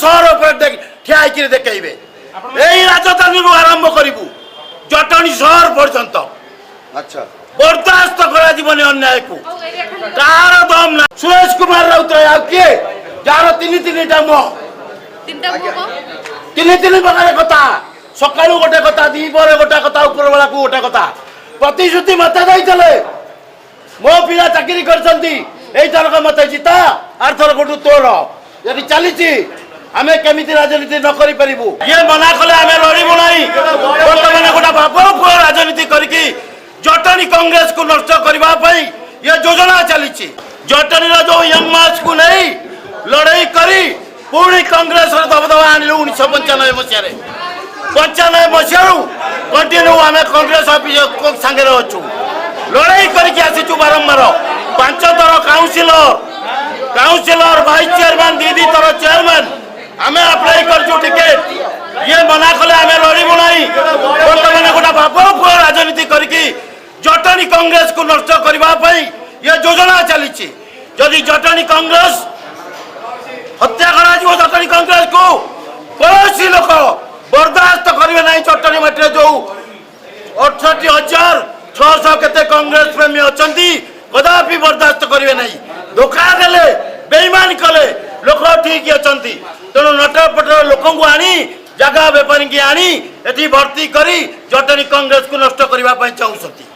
सहर ठिया देखे यही राजधानी आरंभ करूँ जटणी सहर पर्यंत अच्छा बर्दास्त कर अन्याय को कार दम ना सुरेश कुमार राउत किए जार तीन टा मुह तीन प्रकार कथा सका गोटे कथा दीपर गोटे कथा ऊपर बेला को गोटे कथा प्रतिश्रुति मत दे मो पिला चाकरी कर मत जीता आर थर गोटू तोर यदि चली आम केमी राजनीति न करूँ ये मना कले आम लड़ू ना बर्तमान गोटे बाप पुआ राजनीति करके जटनी कांग्रेस को नष्ट करने ये योजना चली जटनी जो यंग मार्च को नहीं लड़ाई करी पुणी कांग्रेस दबदबा आणलु 1995 मसीह 95 मसीह कंटिन्यू आम कांग्रेस सांगे अच्छु लड़ाई करके आसीचु बारंबार 5 थर काउंसिलर वाइस चेयरमैन दीदी थर चेयरमैन आम अप्लाई करछु टिकेट ये मना कले आम लड़ू ना बर्तमान गोटे बाप पुआ राजनीति करके जटनी कांग्रेस को नष्ट करने ये योजना चली जदि जटनी कांग्रेस हत्या करा जटनी कांग्रेस को कौन लोक बर्दास्त करेंगे ना जटनी माटी जो 68,600 केते कांग्रेस प्रेमी अच्छा कदापि बर्दास्त करेंगे ना धोखा देले बेईमान कले लोक ठीक अच्छा तेणु नटपटर लोक आनी जगह बेपारी की आनी एटी भर्ती करी जटनी कांग्रेस को नष्ट करने चाहते।